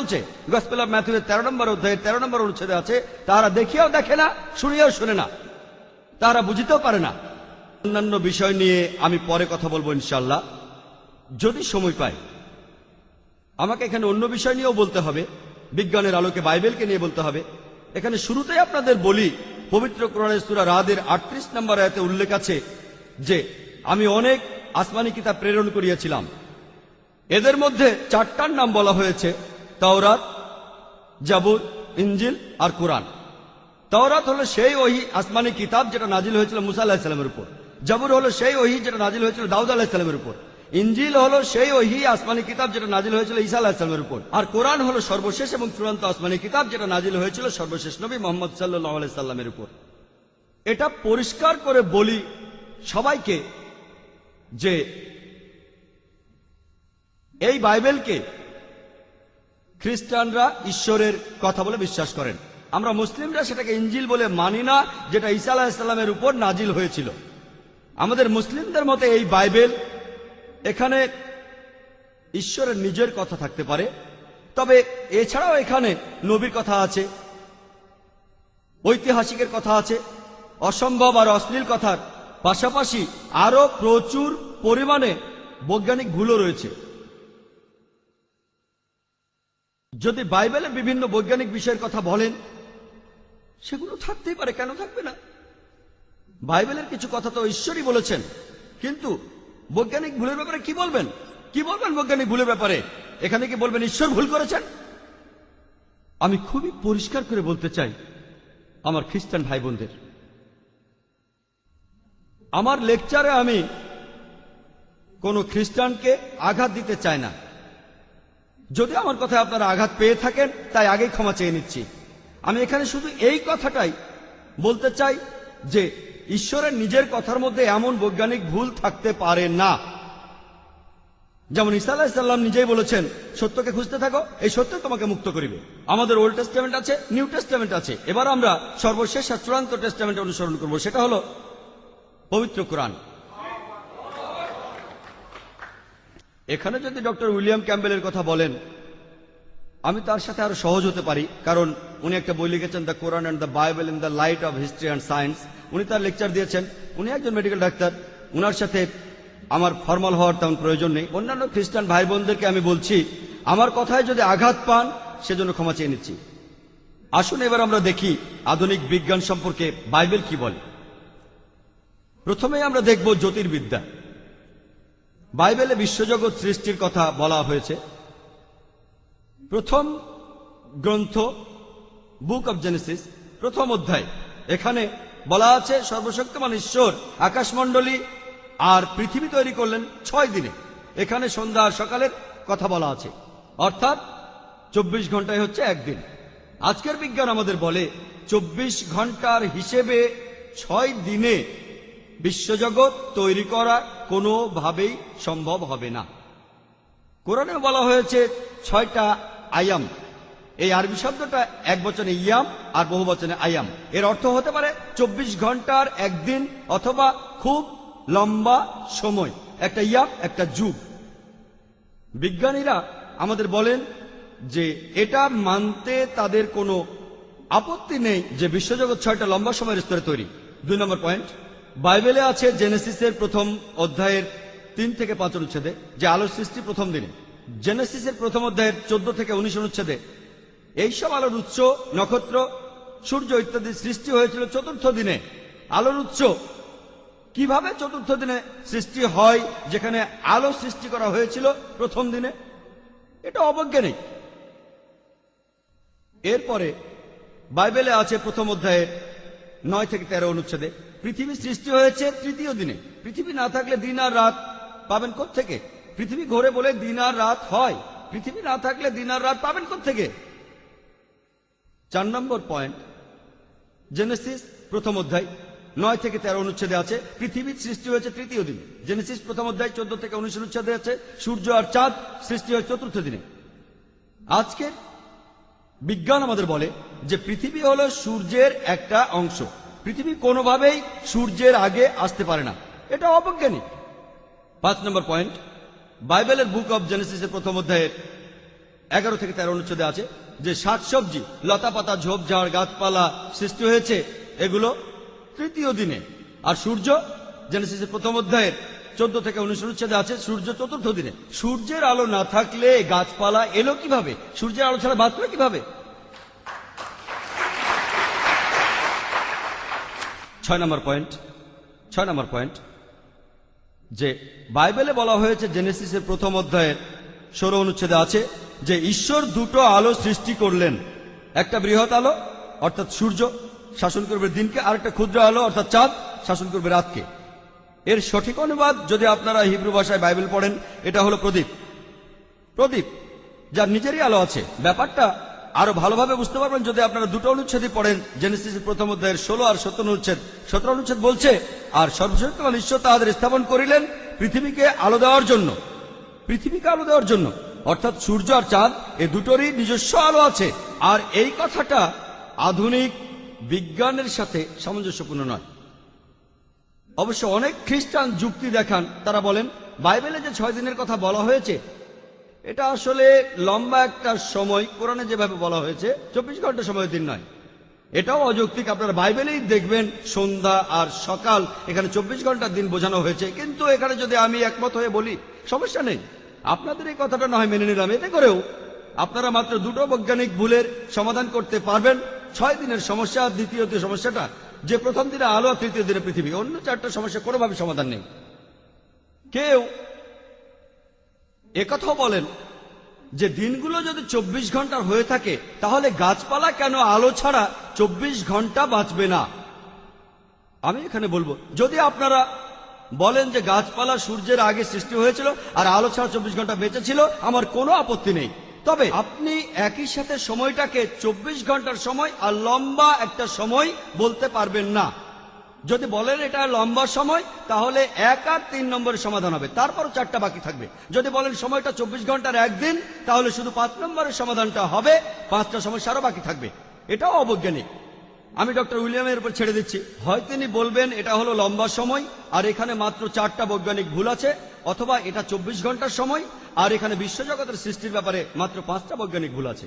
বলছে, gospel of Matthew 13 নম্বর অধ্যায়ে 13 নম্বর অনুচ্ছেদে আছে, তাহারা দেখিয়াও দেখে না, শুনিয়াও শুনে না, তাহারা বুঝিতেও পারে না। অন্যান্য বিষয় নিয়ে আমি পরে কথা বলবো ইনশাআল্লাহ, যদি সময় পাই। আমাকে এখানে অন্য বিষয় নিয়েও বলতে হবে, বিজ্ঞানের আলোকে বাইবেলকে নিয়ে বলতে হবে। এখানে শুরুতেই আপনাদের বলি, পবিত্র কোরআনের সূরা রাদের 38 নম্বর আয়াতে উল্লেখ আছে যে আমি অনেক আসমানি কিতাব প্রেরণ করিয়াছিলাম। এদের মধ্যে 4টার নাম বলা হয়েছে, তাওরাত, জাবুর, ইনজিল আর কোরআন। তাওরাত হলো সেই ওহী আসমানি কিতাব যেটা নাজিল হয়েছিল মুসা আলাইহিস সালামের উপর। জাবুর হলো সেই ওহী যেটা নাজিল হয়েছিল দাউদ আলাইহিস সালামের উপর। ইনজিল হলো সেই ওহী আসমানি কিতাব যেটা নাজিল হয়েছিল ঈসা আলাইহিস সালামের উপর। আর কোরআন হলো সর্বশেষ এবং চূড়ান্ত আসমানি কিতাব যেটা নাজিল হয়েছিল সর্বশেষ নবী মুহাম্মদ সাল্লাল্লাহু আলাইহি সাল্লামের উপর। এটা পরিষ্কার করে বলি সবাইকে যে এই বাইবেলকে খ্রিস্টানরা ঈশ্বরের কথা বলে বিশ্বাস করেন। আমরা মুসলিমরা সেটাকে ইনজিল বলে মানি না, যেটা ঈসা আলাইহিস সালামের উপর নাজিল হয়েছিল। আমাদের মুসলিমদের মতে এই বাইবেল, এখানে ঈশ্বরের নিজের কথা থাকতে পারে, তবে এছাড়াও এখানে নবীর কথা আছে, ঐতিহাসিকের কথা আছে, অসম্ভব আর অশ্লীল কথার পাশাপাশি আরো প্রচুর পরিমাণে বৈজ্ঞানিক ভুলও রয়েছে। যদি বাইবেলে বিভিন্ন বৈজ্ঞানিক বিষয়ের কথা বলেন, সেগুলো থাকতেই পারে, কেন থাকবে না? বাইবেলের কিছু কথা তো ঈশ্বরই বলেছেন, কিন্তু বৈজ্ঞানিক ভুলের ব্যাপারে কি বলবেন? কি বলবেন বৈজ্ঞানিক ভুলের ব্যাপারে? এখানে কি বলবেন ঈশ্বর ভুল করেছেন? আমি খুবই পরিষ্কার করে বলতে চাই আমার খ্রিস্টান ভাই বোনদের, আমার লেকচারে আমি কোনো খ্রিস্টানকে আঘাত দিতে চাই না। যদি আমার কথায় আপনারা আঘাত পেয়ে থাকেন, তাই আগেই ক্ষমা চেয়ে নিচ্ছি। আমি এখানে শুধু এই কথাটাই বলতে চাই যে ঈশ্বরের নিজের কথার মধ্যে এমন বৈজ্ঞানিক ভুল থাকতে পারে না। যেমন ঈসা আলাইহিস সালাম নিজেই বলেছেন, সত্যকে খুঁজতে থাকো, এই সত্য তোমাকে মুক্ত করিবে। আমাদের ওল্ড টেস্টামেন্ট আছে, নিউ টেস্টামেন্ট আছে। এবার আমরা সর্বশেষ আর চূড়ান্ত টেস্টামেন্ট অনুসরণ করব, সেটা হলো পবিত্র কোরআন। এখানে যদি ডক্টর উইলিয়াম ক্যাম্বেলের কথা বলেন, আমি তার সাথে আরো সহজ হতে পারি, কারণ উনি একটা বই লিখেছেন, the Quran and the Bible in the light off history and science. উনি তার লেকচার দিয়েছেন, উনি একজন মেডিকেল ডাক্তার, উনার সাথে আমার ফর্মাল হওয়ার তেমন প্রয়োজন নেই। অন্যান্য খ্রিস্টান ভাই বোনদেরকে আমি বলছি, আমার কথায় যদি আঘাত পান সেজন্য ক্ষমা চেয়ে নিচ্ছি। আসুন এবার আমরা দেখি আধুনিক বিজ্ঞান সম্পর্কে বাইবেল কি বলে। প্রথমে আমরা দেখব জ্যোতির্বিদ্যা। বাইবেলে বিশ্বজগৎ সৃষ্টির কথা বলা হয়েছে। প্রথম গ্রন্থ বুক অব জেনেসিস, প্রথম অধ্যায়, এখানে বলা আছে সর্বশক্তিমান ঈশ্বর আকাশমণ্ডলী আর পৃথিবী তৈরি করলেন 6 দিনে। এখানে সন্ধ্যা আর সকালের কথা বলা আছে, অর্থাৎ 24 ঘন্টায় হচ্ছে একদিন। আজকের বিজ্ঞান আমাদের বলে 24 ঘন্টার হিসেবে 6 দিনে বিশ্বজগৎ তৈরি করা কোনোভাবেই সম্ভব হবে না। কোরআনে বলা হয়েছে 6টা আয়াম। এই আরবি শব্দটা এক বচনে ইয়াম আর বহু বচনে আয়াম। এর অর্থ হতে পারে 24 ঘন্টার একদিন অথবা খুব লম্বা সময়, একটা ইয়াম, একটা যুগ। বিজ্ঞানীরা আমাদের বলেন যে এটা মানতে তাদের কোনো আপত্তি নেই যে বিশ্বজগৎ 6টা লম্বা সময়ের স্তরে তৈরি। 2 নম্বর পয়েন্ট, বাইবেলে আছে জেনেসিসের প্রথম অধ্যায়ের 3 থেকে 5 অনুচ্ছেদে যে আলোর সৃষ্টি প্রথম দিনে। জেনেসিসের প্রথম অধ্যায়ের 14 থেকে 19 অনুচ্ছেদে এইসব আলোর উৎস, নক্ষত্র, সূর্য ইত্যাদি সৃষ্টি হয়েছিল 4র্থ দিনে। আলোর উৎস কিভাবে 4র্থ দিনে সৃষ্টি হয়, যেখানে আলো সৃষ্টি করা হয়েছিল প্রথম দিনে? এটা অবৈজ্ঞানিক। এরপরে বাইবেলে আছে প্রথম অধ্যায়ের 9 থেকে 13 অনুচ্ছেদে পৃথিবী সৃষ্টি হয়েছে 3য় দিনে। পৃথিবী না থাকলে দিন আর রাত পাবেন কোত্থেকে? পৃথিবী ঘোরে বলে দিন আর রাত হয়, পৃথিবী না থাকলে দিন আর রাত পাবেন কোত্থেকে? 4 নম্বর পয়েন্ট, জেনেসিস প্রথম অধ্যায় 9 থেকে 13 অনুচ্ছেদে আছে পৃথিবীর সৃষ্টি হয়েছে 3য় দিনে। জেনেসিস প্রথম অধ্যায় 14 থেকে 19 অনুচ্ছেদে আছে সূর্য আর চাঁদ সৃষ্টি হয় 4র্থ দিনে। আজকে বিজ্ঞান আমাদের বলে যে পৃথিবী হলো সূর্যের একটা অংশ। পৃথিবী কোনোভাবেই সূর্যের আগে আসতে পারে না, এটা অবৈজ্ঞানিক। 5 নম্বর পয়েন্ট, বাইবেলের বুক অব জেনেসিসের প্রথম অধ্যায়ের 11 থেকে 13 অনুচ্ছেদে আছে যে শাকসবজি, লতাপাতা, ঝোপঝাড়, গাছপালা সৃষ্টি হয়েছে, এগুলো তৃতীয় দিনে। আর সূর্য, জেনেসিসের প্রথম অধ্যায়ের 14 থেকে 19 অনুচ্ছেদে আছে সূর্য চতুর্থ দিনে। সূর্যের আলো না থাকলে গাছপালা এলো কিভাবে? সূর্যের আলো ছাড়া বাঁচবে কিভাবে? 6 নম্বর পয়েন্ট যে বাইবেলে বলা হয়েছে, জেনেসিসের প্রথম অধ্যায়ের 16 অনুচ্ছেদে আছে যে ঈশ্বর দুটো আলো সৃষ্টি করলেন। একটা বৃহৎ আলো অর্থাৎ সূর্য শাসন করবে দিনকে, আর একটা ক্ষুদ্র আলো অর্থাৎ চাঁদ শাসন করবে রাতকে। এর সঠিক অনুবাদ যদি আপনারা হিব্রু ভাষায় বাইবেল পড়েন, এটা হলো প্রদীপ। প্রদীপ যার নিজেরই আলো আছে। ব্যাপারটা আরো ভালোভাবে বুঝতে পারবেন যদি আপনারা দুটো অনুচ্ছেদই পড়েন, জেনেসিসের প্রথম অধ্যায়ের 16 আর 17 অনুচ্ছেদ। 17 অনুচ্ছেদ বলছে, আর সর্বশক্তিমান ঈশ্বর তাহাদের স্থাপন করিলেন পৃথিবীকে আলো দেওয়ার জন্য। পৃথিবীকে আলো দেওয়ার জন্য অর্থাৎ সূর্য আর চাঁদ এ দুটোরই নিজস্ব আলো আছে। আর এই কথাটা আধুনিক বিজ্ঞানের সাথে সামঞ্জস্যপূর্ণ নয়। অবশ্য অনেক খ্রিস্টান যুক্তি দেখান, তারা বলেন বাইবেলে যে 6 দিনের কথা বলা হয়েছে এটা আসলে লম্বা একটা সময়, কোরআনে যেভাবে বলা হয়েছে 24 ঘন্টা সময়ের দিন নয়। এটাও অযৌক্তিক। আপনারা বাইবেলেই দেখবেন সন্ধ্যা আর সকাল, এখানে 24 ঘন্টার দিন বোঝানো হয়েছে। কিন্তু এখানে যদি আমি একমত হয়ে বলি, সমস্যা নেই, আপনাদের এই কথাটা না হয় মেনে নিলাম। এতে করেও আপনারা মাত্র দুটো বৈজ্ঞানিক ভুলের সমাধান করতে পারবেন। 6 দিনের সমস্যা, দ্বিতীয় সমস্যাটা যে প্রথম দিনে আলো, তৃতীয় দিনে পৃথিবী। অন্য 4টা সমস্যা কোনোভাবে সমাধান নেই। কেউ একথাও বলেন যে দিনগুলো যদি 24 ঘন্টার হয়ে থাকে তাহলে গাছপালা কেন আলো ছাড়া 24 ঘন্টা বাঁচবে না? আমি এখানে বলবো, যদি আপনারা বলেন যে গাছপালা সূর্যের আগে সৃষ্টি হয়েছিল আর আলো ছাড়া 24 ঘন্টা বেঁচে ছিল, আমার কোনো আপত্তি নেই। তবে আপনি একই সাথে সময়টাকে 24 ঘন্টার সময় আর লম্বা একটা সময় বলতে পারবেন না। যদি বলেন এটা লম্বা সময়, তাহলে 1 আর 3 নম্বরের সমাধান হবে, তারপরও 4টা বাকি থাকবে। যদি বলেন সময়টা 24 ঘন্টার একদিন, তাহলে শুধু 5 নম্বরের সমাধানটা হবে, 5টা সমস্যা আরো বাকি থাকবে। এটাও অবৈজ্ঞানিক। আমি ডক্টর উইলিয়ামের উপর ছেড়ে দিচ্ছি, হয় তিনি বলবেন এটা হলো লম্বা সময় আর এখানে মাত্র 4টা বৈজ্ঞানিক ভুল আছে, অথবা এটা 24 ঘন্টার সময় আর এখানে বিশ্বজগতের সৃষ্টির ব্যাপারে মাত্র 5টা বৈজ্ঞানিক ভুল আছে।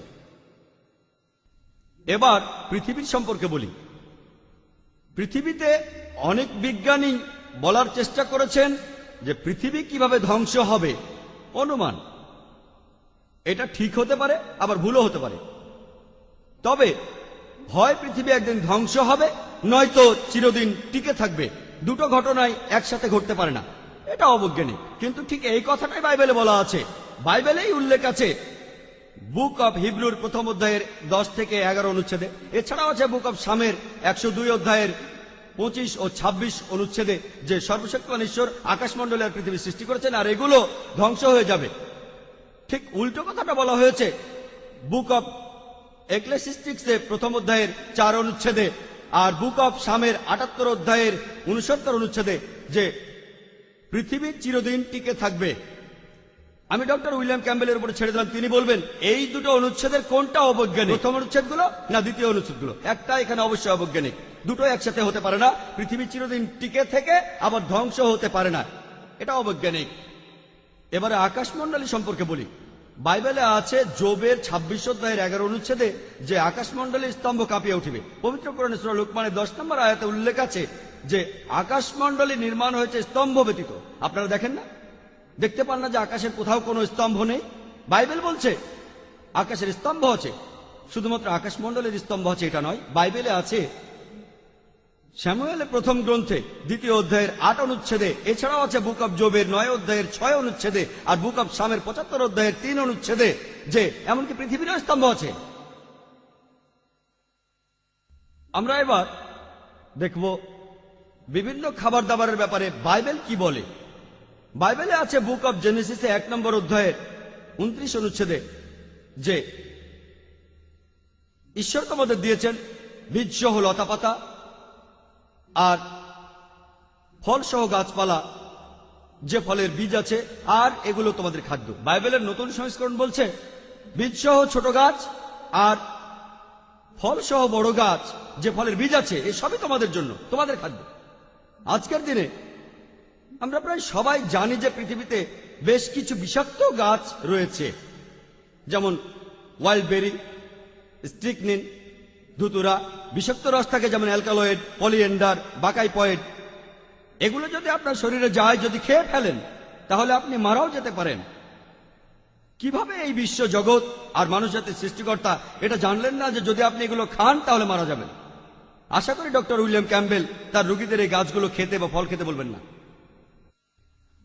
এবার পৃথিবীর সম্পর্কে বলি। পৃথিবীতে অনেক বিজ্ঞানী বলার চেষ্টা করেছেন যে পৃথিবী কিভাবে ধ্বংস হবে। অনুমান, এটা ঠিক হতে পারে আবার ভুলও হতে পারে। তবে হয় পৃথিবী একদিন ধ্বংস হবে, নয়তো চিরদিন টিকে থাকবে। দুটো ঘটনাই একসাথে ঘটতে পারে না। এটা অবৈজ্ঞানিক। কিন্তু ঠিক এই কথাটাই বাইবেলে বলা আছে। বাইবেলেই উল্লেখ আছে বুক অব হিব্রুর প্রথম অধ্যায়ের 10 থেকে 11 অনুচ্ছেদে। এছাড়াও আছে বুক অব সামের 102 অধ্যায়ের 25 ও 26 অনুচ্ছেদে যে সর্বশক্তিমান ঈশ্বর আকাশমণ্ডলী আর পৃথিবী সৃষ্টি করেছেন আর এগুলো ধ্বংস হয়ে যাবে। ঠিক উল্টো কথাটা বলা হয়েছে বুক অব এক্লেসিস্টিক্সে প্রথম অধ্যায়ের 4 অনুচ্ছেদে আর বুক অব সামের 78 অধ্যায়ের 69 অনুচ্ছেদে যে পৃথিবী চিরদিন টিকে থাকবে। আমি ডক্টর উইলিয়াম ক্যাম্বেলের উপরে ছেড়ে দিলাম, তিনি বলবেন এই দুটো অনুচ্ছেদের কোনটা অবৈজ্ঞানিক, প্রথম অনুচ্ছেদগুলো না দ্বিতীয় অনুচ্ছেদগুলো। একটা এখানে অবশ্যই অবৈজ্ঞানিক। দুটো একসাথে হতে পারে না। পৃথিবী চিরদিন টিকে থেকে আবার ধ্বংস হতে পারে না, এটা অবৈজ্ঞানিক। এবারে আকাশমণ্ডলী সম্পর্কে বলি। বাইবেলে আছে যোবের 26 অধ্যায়ের 11 অনুচ্ছেদে যে আকাশমণ্ডলীর স্তম্ভ কাঁপিয়ে উঠিবে। পবিত্র কোরআনে সূরা লুকমানের 10 নম্বর আয়াতে উল্লেখ আছে যে আকাশমণ্ডলী নির্মাণ হয়েছে স্তম্ভ ব্যতীত। আপনারা দেখেন না, দেখতে পান না যে আকাশের কোথাও কোনো স্তম্ভ নেই? বাইবেল বলছে আকাশের স্তম্ভ আছে। শুধুমাত্র আকাশমণ্ডলের স্তম্ভ আছে এটা নয়, বাইবেলে আছে স্যামুয়েলের প্রথম গ্রন্থে 2 অধ্যায়ের 8 অনুচ্ছেদে। এছাড়াও আছে বুক অব জবের 9 অধ্যায়ের 6 অনুচ্ছেদে আর বুক অব সামের 75 অধ্যায়ের 3 অনুচ্ছেদে যে এমনকি পৃথিবীরও স্তম্ভ আছে। আমরা এবার দেখব বিভিন্ন খাবার দাবারের ব্যাপারে বাইবেল কি বলে। বাইবেলে আছে বুক অব জেনেসিসে 1 নম্বর অধ্যায়ের 29 অনুচ্ছেদে যে ঈশ্বর তোমাদের দিয়েছেন বীজ সহ লতাপাতা আর ফল সহ গাছপালা, যে ফলের বীজ আছে, আর এগুলো তোমাদের খাদ্য। বাইবেলের নতুন সংস্করণ বলছে বীজ সহ ছোট গাছ আর ফল সহ বড় গাছ, যে ফলের বীজ আছে, এসবই তোমাদের জন্য, তোমাদের খাদ্য। আজকের দিনে আমরা প্রায় সবাই জানি যে পৃথিবীতে বেশ কিছু বিষাক্ত গাছ রয়েছে। যেমন ওয়াইল্ড বেরি, স্ট্রিকনিন, ধুতুরা। বিষাক্ত রস থাকে যেমন অ্যালকালয়েড, পলিএন্ডার, বাকাইপয়েড। এগুলো যদি আপনার শরীরে যায়, যদি খেয়ে ফেলেন, তাহলে আপনি মারাও যেতে পারেন। কিভাবে এই বিশ্ব জগৎ আর মানুষ জাতির সৃষ্টিকর্তা এটা জানলেন না যে যদি আপনি এগুলো খান তাহলে মারা যাবেন? আশা করি ডক্টর উইলিয়াম ক্যাম্বেল তার রোগীদের এই গাছগুলো খেতে বা ফল খেতে বলবেন না।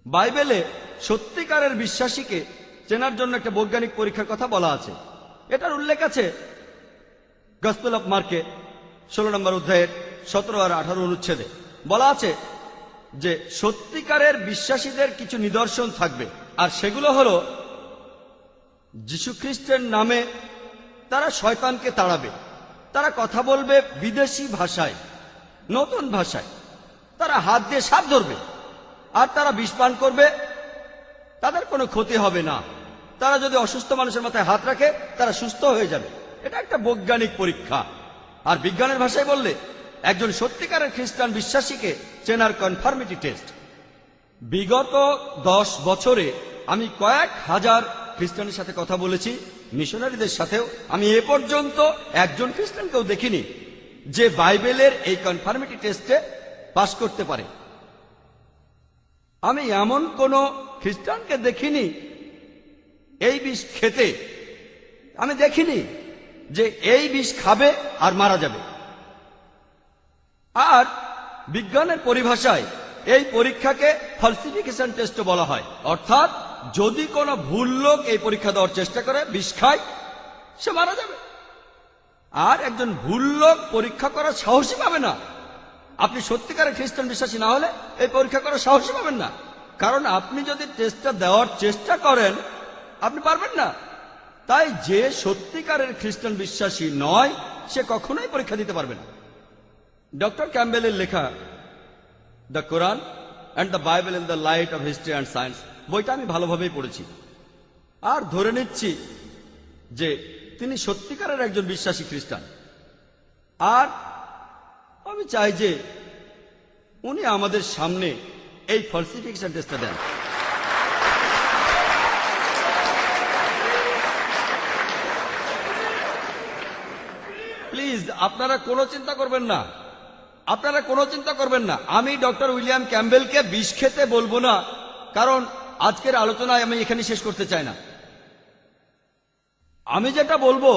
বাইবেলে সত্যিকারের বিশ্বাসীকে চেনার জন্য একটা বৈজ্ঞানিক পরীক্ষার কথা বলা আছে। এটার উল্লেখ আছে গসপেল অফ মার্কে 16 নম্বর অধ্যায়ের 17 আর 18 অনুচ্ছেদে। বলা আছে যে সত্যিকারের বিশ্বাসীদের কিছু নিদর্শন থাকবে, আর সেগুলো হলো যীশুখ্রিস্টের নামে তারা শয়তানকে তাড়াবে, তারা কথা বলবে বিদেশি ভাষায়, নতুন ভাষায়, তারা হাত দিয়ে সাপ ধরবে, আর তারা বিষ পান করবে, তাদের কোনো ক্ষতি হবে না। তারা যদি অসুস্থ মানুষের মাথায় হাত রাখে তারা সুস্থ হয়ে যাবে। এটা একটা বৈজ্ঞানিক পরীক্ষা। আর বিজ্ঞানের ভাষায় বললে একজন সত্যিকারের খ্রিস্টান বিশ্বাসীকে চেনার কনফার্মিটি টেস্ট। বিগত 10 বছরে আমি কয়েক হাজার খ্রিস্টানের সাথে কথা বলেছি, মিশনারিদের সাথেও। আমি এ পর্যন্ত একজন খ্রিস্টানকেও দেখিনি যে বাইবেলের এই কনফার্মিটি টেস্টে পাশ করতে পারে। আমি এমন কোন খ্রিস্টানকে দেখিনি এই বিষ খেতে, আমি দেখিনি যে এই বিষ খাবে আর মারা যাবে। আর বিজ্ঞানের পরিভাষায় এই পরীক্ষাকে ফলসিফিকেশন টেস্ট বলা হয়। অর্থাৎ যদি কোনো ভুল লোক এই পরীক্ষা দেওয়ার চেষ্টা করে, বিষ খায়, সে মারা যাবে। আর একজন ভুল লোক পরীক্ষা করার সাহসই পাবে না। আপনি সত্যিকারের খ্রিস্টান বিশ্বাসী না হলে এই পরীক্ষা করার সাহসই পাবেন না, কারণ আপনি যদি টেস্টটা দেওয়ার চেষ্টা করেন আপনি পারবেন না। তাই যে সত্যিকারের খ্রিস্টান বিশ্বাসী নয় সে কখনোই পরীক্ষা দিতে পারবে না। ডক্টর ক্যাম্বেলের লেখা the Quran and the Bible in the light off history and science বইটা আমি ভালোভাবেই পড়েছি, আর ধরে নিচ্ছি যে তিনি সত্যিকারের একজন বিশ্বাসী খ্রিস্টান। আর আমি চাই যে উনি আমাদের সামনে এই ফলসিফিকেশন টেস্টটা দেন। প্লিজ আপনারা কোনো চিন্তা করবেন না, আপনারা কোনো চিন্তা করবেন না। আমি ডক্টর উইলিয়াম ক্যাম্বেলকে বিষ খেতে বলবো না, কারণ আজকের আলোচনায় আমি এখানে শেষ করতে চাই না। আমি যেটা বলবো,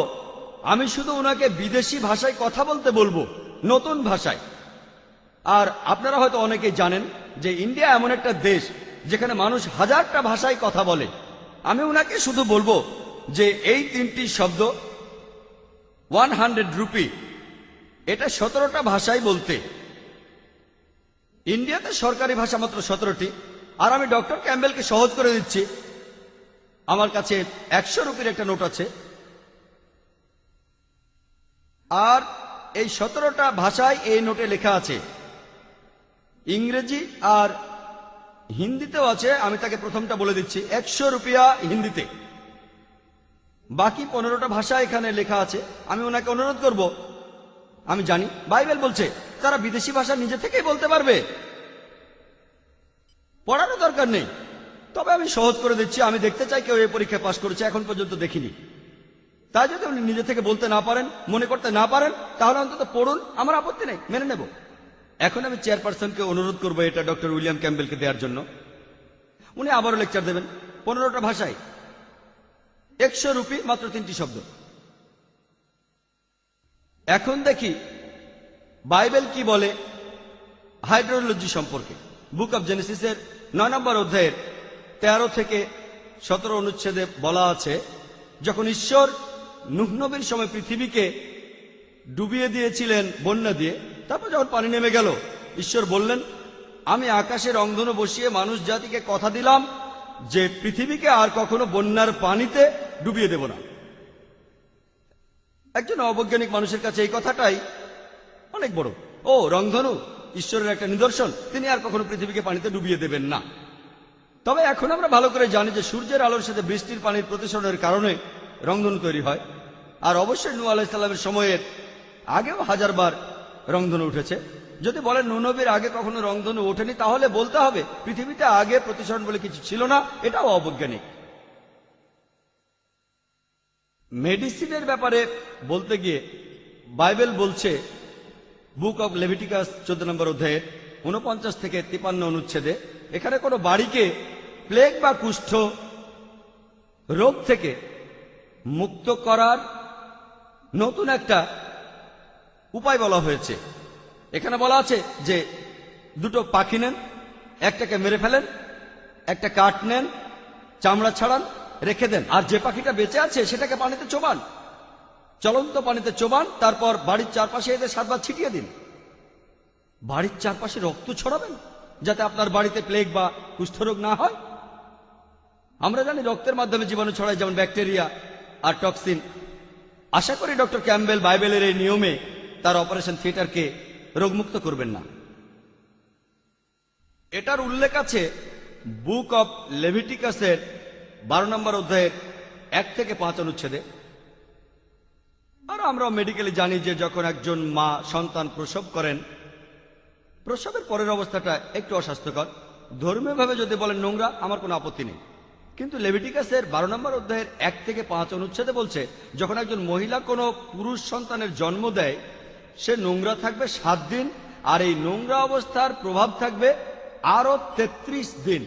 আমি শুধু ওনাকে বিদেশি ভাষায় কথা বলতে বলবো, নতুন ভাষায়। আর আপনারা হয়তো অনেকেই জানেন যে ইন্ডিয়া এমন একটা দেশ যেখানে মানুষ হাজারটা ভাষায় কথা বলে। আমি ওনাকে শুধু বলবো যে এই 3টি শব্দ 100 রুপি, এটা 17টা ভাষায় বলতে। ইন্ডিয়াতে সরকারি ভাষা মাত্র 17টি। আর আমি ডক্টর ক্যাম্বেলকে সহজ করে দিচ্ছি, আমার কাছে 100 রুপির একটা নোট আছে, আর এই 17টা ভাষায় এই নোটে লেখা আছে। ইংরেজি আর হিন্দিতেও আছে। আমি তাকে প্রথমটা বলে দিচ্ছি, 100 রুপিয়া হিন্দিতে। বাকি 15টা ভাষা এখানে লেখা আছে। আমি ওনাকে অনুরোধ করব, আমি জানি বাইবেল বলছে তারা বিদেশি ভাষা নিজে থেকেই বলতে পারবে, পড়ারও দরকার নেই। তবে আমি সহজ করে দিচ্ছি, আমি দেখতে চাই কেউ এই পরীক্ষায় পাশ করেছে, এখন পর্যন্ত দেখিনি। তাই যদি উনি নিজে থেকে বলতে না পারেন, মনে করতে না পারেন, তাহলে অন্তত পড়ুন, আমার আপত্তি নেই, মেনে নেব। এখন আমি চেয়ারপারসনকে অনুরোধ করবো এটা ডক্টর উইলিয়াম ক্যাম্বেলকে দেওয়ার জন্য। উনি আবারও লেকচার দেবেন 15টা ভাষায়, 100 রুপি, মাত্র 3টি শব্দ। এখন দেখি বাইবেল কি বলে হাইড্রোলজি সম্পর্কে। বুক অব জেনেসিসের 9 নম্বর অধ্যায়ের 13 থেকে 17 অনুচ্ছেদে বলা আছে, যখন ঈশ্বর নূহ নবীর সময় পৃথিবীকে ডুবিয়ে দিয়েছিলেন বন্যা দিয়ে, তারপর যখন পানি নেমে গেল, ঈশ্বর বললেন, আমি আকাশে রংধনু বসিয়ে মানুষ জাতিকে কথা দিলাম যে পৃথিবীকে আর কখনো বন্যার পানিতে ডুবিয়ে দেব না। একজন অবৈজ্ঞানিক মানুষের কাছে এই কথাটাই অনেক বড়। ও, রংধনু ঈশ্বরের একটা নিদর্শন, তিনি আর কখনো পৃথিবীকে পানিতে ডুবিয়ে দেবেন না। তবে এখন আমরা ভালো করে জানি যে সূর্যের আলোর সাথে বৃষ্টির পানির প্রতিসরণের কারণে রংধনু তৈরি হয়। আর অবশ্যই নূহ আলাইহিস সালামের সময়ের আগেও 1000 বার রংধনু উঠেছে। যদি বলেন নূহ নবীর আগে কখনো রংধনু ওঠেনি, তাহলে বলতে হবে পৃথিবীতে আগে প্রতিসরণ বলে কিছু ছিল না, এটাও অবৈজ্ঞানিক। মেডিসিনের ব্যাপারে বলতে গিয়ে বাইবেল বলছে বুক অব লেভিটিকাস 14 নম্বর অধ্যায়ের 49 থেকে 53 অনুচ্ছেদে এখানে কোনো বাড়িকে প্লেগ বা কুষ্ঠ রোগ থেকে মুক্ত করার নতুন একটা উপায় বলা হয়েছে। এখানে বলা আছে যে দুটো পাখি নেন, একটাকে মেরে ফেলেন, একটা কাঠ নেন, চামড়া ছাড়ান, রেখে দেন, আর যে পাখিটা বেঁচে আছে সেটাকে পানিতে চোবান, চলন্ত পানিতে চোবান, তারপর বাড়ির চারপাশে এদের 7 বার ছিটিয়ে দিন। বাড়ির চারপাশে রক্ত ছড়াবেন যাতে আপনার বাড়িতে প্লেগ বা কুষ্ঠরোগ না হয়। আমরা জানি রক্তের মাধ্যমে জীবাণু ছড়ায়, যেমন ব্যাকটেরিয়া আর টক্সিন। আশা করি ডক্টর ক্যাম্বেল বাইবেলের এই নিয়মে তার অপারেশন থিয়েটারকে রোগমুক্ত করবেন না। এটার উল্লেখ আছে বুক অব লেভিটিকাসের 12 নম্বর অধ্যায়ের 1 থেকে 5 অনুচ্ছেদে। আর আমরা মেডিকেলি জানি যে যখন একজন মা সন্তান প্রসব করেন, প্রসবের পরের অবস্থাটা একটু অস্বাস্থ্যকর। ধর্মীয়ভাবে যদি বলেন নোংরা, আমার কোনো আপত্তি নেই, কিন্তু লেভিটিকাসের 12 নম্বর অধ্যায়ের 1 থেকে 5 অনুচ্ছেদে বলছে যখন একজন মহিলা কোনো পুরুষ সন্তানের জন্ম দেয় সে নোংরা থাকবে 7 দিন, আর এই নোংরা অবস্থার প্রভাব থাকবে আরো 33 দিন।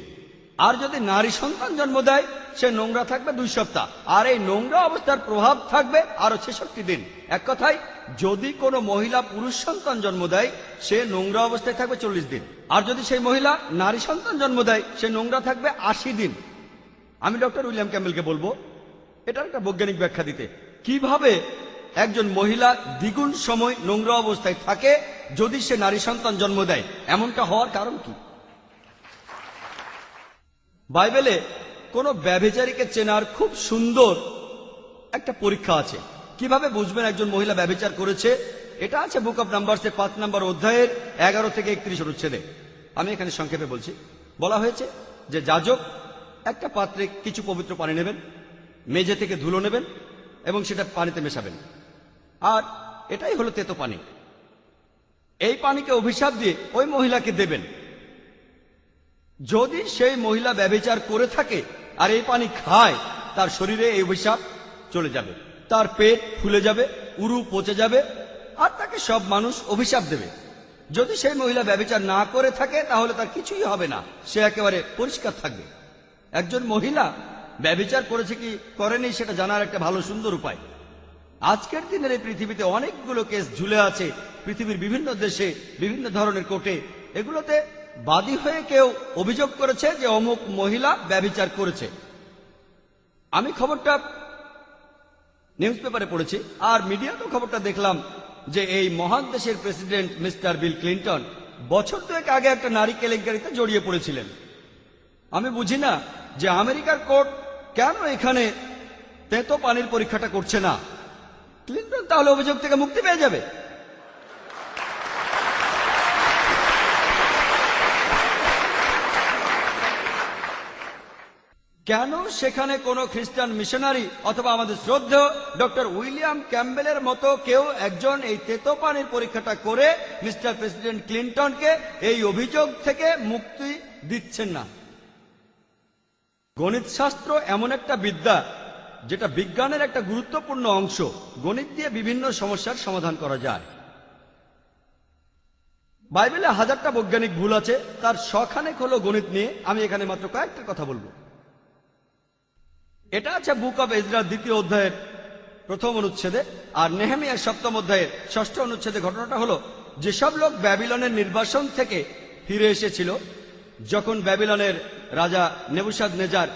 আর যদি নারী সন্তান জন্ম দেয় সে নোংরা থাকবে 2 সপ্তাহ, আর এই নোংরা অবস্থার প্রভাব থাকবে আরো 66 দিন। এক কথায়, যদি কোনো মহিলা পুরুষ সন্তান জন্ম দেয় সে নোংরা অবস্থায় থাকবে 40 দিন, আর যদি সেই মহিলা নারী সন্তান জন্ম দেয় সে নোংরা থাকবে 80 দিন। আমি ডক্টর উইলিয়াম ক্যাম্বেলকে বলবো এটার একটা বৈজ্ঞানিক ব্যাখ্যা দিতে, কিভাবে একজন মহিলা দ্বিগুণ সময় নোংরা অবস্থায় থাকে যদি সে নারী সন্তান জন্ম দেয়। এমনটা হওয়ার কারণ কি? বাইবেলে কোন ব্যভিচারীকে চেনার খুব সুন্দর একটা পরীক্ষা আছে। কিভাবে বুঝবেন একজন মহিলা ব্যভিচার করেছে? এটা আছে বুক অব নাম্বারসের 5 নম্বর অধ্যায়ের 11 থেকে 31 অনুচ্ছেদে। আমি এখানে সংক্ষেপে বলছি। বলা হয়েছে যে যাজক একটা পাত্রে কিছু পবিত্র পানি নেবেন, মেঝে থেকে ধুলো নেবেন এবং সেটা পানিতে মেশাবেন, আর এটাই হলো তেতো পানি। এই পানিকে অভিশাপ দিয়ে ওই মহিলাকে দেবেন। যদি সেই মহিলা ব্যভিচার করে থাকে আর এই পানি খায়, তার শরীরে এই অভিশাপ চলে যাবে, তার পেট ফুলে যাবে, উরু পচে যাবে, আর তাকে সব মানুষ অভিশাপ দেবে। যদি সেই মহিলা ব্যভিচার না করে থাকে তাহলে তার কিছুই হবে না, সে একেবারে পরিষ্কার থাকবে। একজন মহিলা ব্যভিচার করেছে কি করেনি সেটা জানার একটা ভালো সুন্দর উপায়। আজকের দিনের এই পৃথিবীতে অনেকগুলো কেস ঝুলে আছে পৃথিবীর বিভিন্ন দেশে, বিভিন্ন ধরনের কোর্টে। এগুলোতে বাদী হয়ে কেউ অভিযোগ করেছে যে অমুক মহিলা ব্যভিচার করেছে। আমি খবরটা নিউজ পেপারে পড়েছি, আর মিডিয়াতেও খবরটা দেখলাম যে এই মহান দেশের প্রেসিডেন্ট মিস্টার বিল ক্লিন্টন বছর 2 আগে একটা নারী কেলেঙ্কারিতে জড়িয়ে পড়েছিলেন। আমি বুঝি না যে আমেরিকার কোর্ট কেন এখানে তেতো পানির পরীক্ষাটা করছে না। ক্লিন্টন তাহলে অভিযোগ থেকে মুক্তি পেয়ে যাবে। কেন সেখানে কোনো খ্রিস্টান মিশনারি অথবা আমাদের শ্রদ্ধেয় ডক্টর উইলিয়াম ক্যাম্বেলের মতো কেউ একজন এই তেতো পানির পরীক্ষাটা করে মিস্টার প্রেসিডেন্ট ক্লিন্টনকে এই অভিযোগ থেকে মুক্তি দিচ্ছেন না? গণিত শাস্ত্র এমন একটা বিদ্যা যেটা বিজ্ঞানের একটা গুরুত্বপূর্ণ অংশ। গণিত দিয়ে বিভিন্ন সমস্যার সমাধান করা যায়। বাইবেলে হাজারটা বৈজ্ঞানিক ভুল আছে, তার শখানেক হলো গণিত নিয়ে। আমি এখানে মাত্র কয়েকটা কথা বলবো। এটা আছে বুক অব এজরার 2য় অধ্যায়ের 1ম অনুচ্ছেদে, আর নেহেমিয়ার 7ম অধ্যায়ের 6ষ্ঠ অনুচ্ছেদে। ঘটনাটা হলো যেসব লোক ব্যাবিলনের নির্বাসন থেকে ফিরে এসেছিল যখন ব্যাবিলনের রাজা নেবুসাদনেজার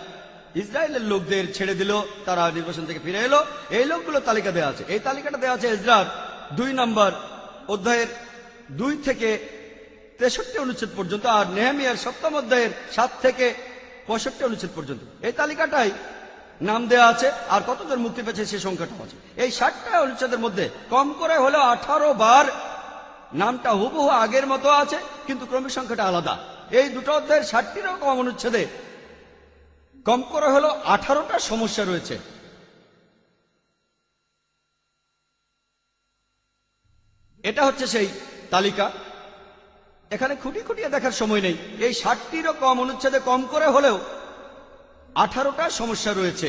ইসরায়েলের লোকদের ছেড়ে দিল, তারা নির্বাসন থেকে ফিরে এলো। এই লোকগুলো তালিকা দেওয়া আছে। এই তালিকাটা দেওয়া আছে এজরার 2 নম্বর অধ্যায়ের 2 থেকে 63 অনুচ্ছেদ পর্যন্ত, আর নেহেমিয়ার 7ম অধ্যায়ের 7 থেকে 65 অনুচ্ছেদ পর্যন্ত। এই তালিকাটাই নাম দেওয়া আছে, আর কতজন মুক্তি পেয়েছে সে সংখ্যাটাও আছে। এই 60টা অনুচ্ছেদের মধ্যে কম করে হলেও 18 বার নামটা হুবহু আগের মতো আছে, কিন্তু ক্রমিক সংখ্যাটা আলাদা। এই দুটো অধ্যায়ের 60টিরও কম অনুচ্ছেদে কম করে হলো 18টা সমস্যা রয়েছে। এটা হচ্ছে সেই তালিকা। এখানে খুঁটি খুঁটিয়ে দেখার সময় নেই। এই 60টিরও কম অনুচ্ছেদে কম করে হলেও 18টা সমস্যা রয়েছে।